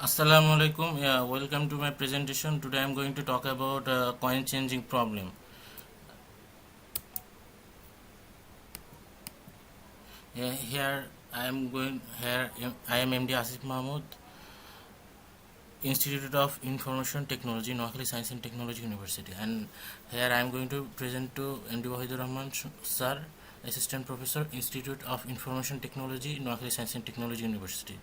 Assalamu alaikum. Yeah, welcome to my presentation. Today I am going to talk about coin changing problem. Here I am MD Asif Mahmood, Institute of Information Technology, Noakhali Science and Technology University, and here I am going to present to MD Wahidur Rahman sir, Assistant Professor, Institute of Information Technology, Noakhali Science and Technology University.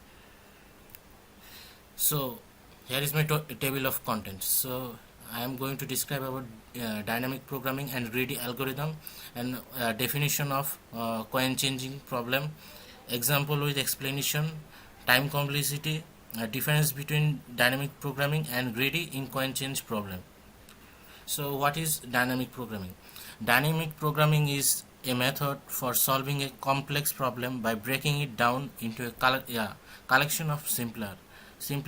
So here is my table of contents. So I am going to describe about dynamic programming and greedy algorithm, and definition of coin changing problem, example with explanation, time complexity, difference between dynamic programming and greedy in coin change problem. So what is dynamic programming? Dynamic programming is a method for solving a complex problem by breaking it down into a collection of simpler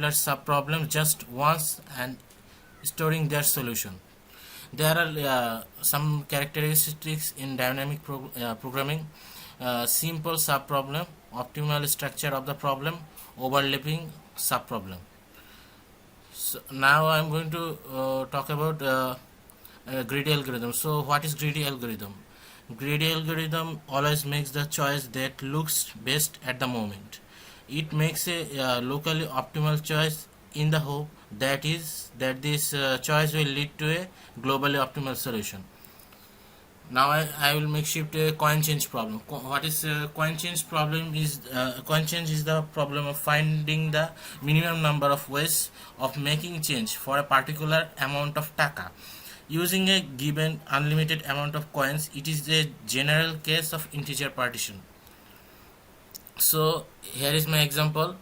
sub-problems just once and storing their solution. There are some characteristics in dynamic programming: simple sub-problem, optimal structure of the problem, overlapping sub-problem. So now I am going to talk about greedy algorithm. So what is greedy algorithm? Greedy algorithm always makes the choice that looks best at the moment. It makes a locally optimal choice in the hope that this choice will lead to a globally optimal solution. Now I will make shift a coin change problem. What is coin change problem? Is coin change is the problem of finding the minimum number of ways of making change for a particular amount of taka using a given unlimited amount of coins. It is a general case of integer partition. So here is my example.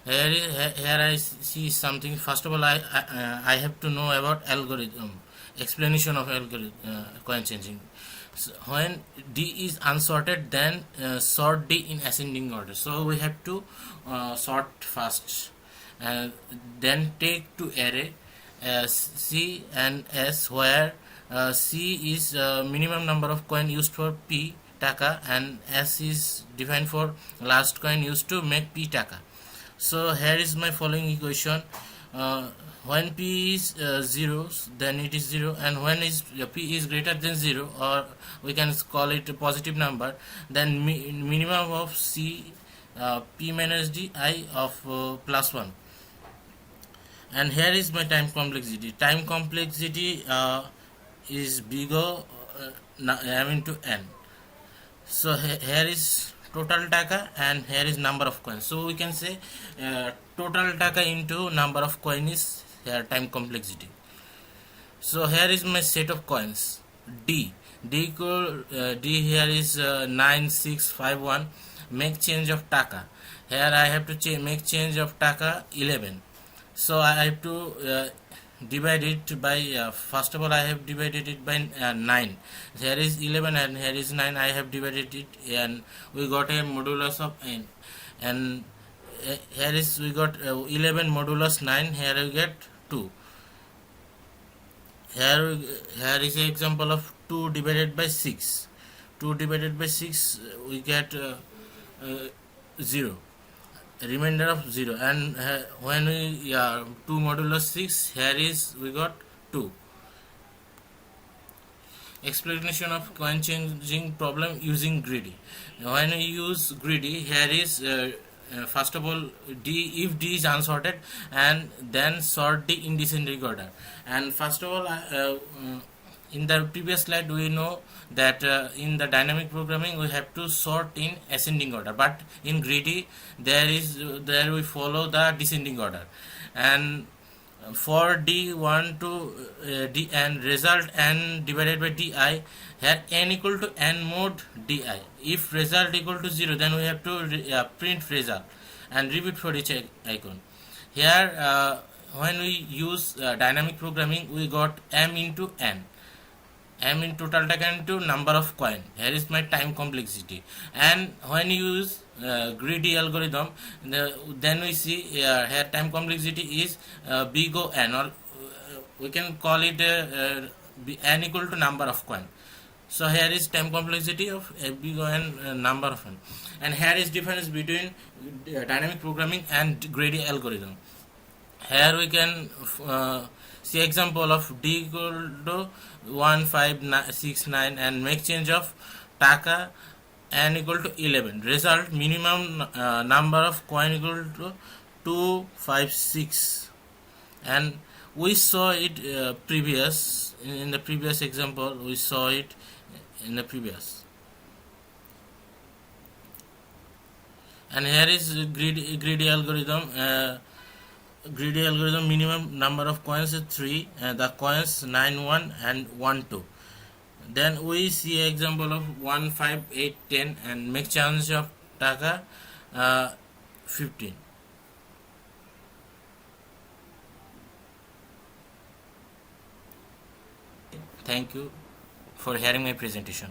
Here I see something. First of all, I have to know about algorithm, explanation of algorithm, coin changing. So when D is unsorted, then sort D in ascending order. So we have to sort first, then take to array C and S, where C is minimum number of coin used for P taka, and S is defined for last coin used to make P taka. So here is my following equation. When P is 0, then it is 0, and when P is greater than 0, or we can call it a positive number, then minimum of C P minus D I of plus 1. And here is my time complexity. Time complexity is bigger m into n. So here is total taka, and here is number of coins. So we can say total taka into number of coin is here time complexity. So here is my set of coins D. D here is 9651. Make change of taka. Here I have to make change of taka 11. So I have to divide it by first of all I have divided it by 9. Here is 11 and here is 9. I have divided it, and we got a modulus of n, and here is we got 11 modulus 9. Here we get 2. Here is an example of 2 divided by 6. 2 divided by 6 we get 0, remainder of 0, and when we 2 modulus 6, here is we got 2. Explanation of coin changing problem using greedy. When we use greedy, here is first of all D, if D is unsorted, and then sort D in descending order. And first of all in the previous slide we know that in the dynamic programming we have to sort in ascending order, but in greedy there we follow the descending order. And for D1 to D and result n divided by Di, here n equal to n mod Di. If result equal to 0, then we have to print result and repeat for each icon. Here when we use dynamic programming, we got m into n. M in total taka into number of coin. Here is my time complexity. And when you use greedy algorithm, then we see here time complexity is big O n, or we can call it n equal to number of coin. So here is time complexity of big O n, number of n. And here is difference between dynamic programming and greedy algorithm. Here we can see example of D equal to 1569 and make change of taka n equal to 11. Result minimum number of coin equal to 256, and we saw it previous in the previous example. We saw it in the previous, and here is greedy algorithm. Greedy algorithm minimum number of coins is 3, the coins 9 1 and 1 2. Then we see example of 1 5 8 10 and make change of taka 15. Thank you for hearing my presentation.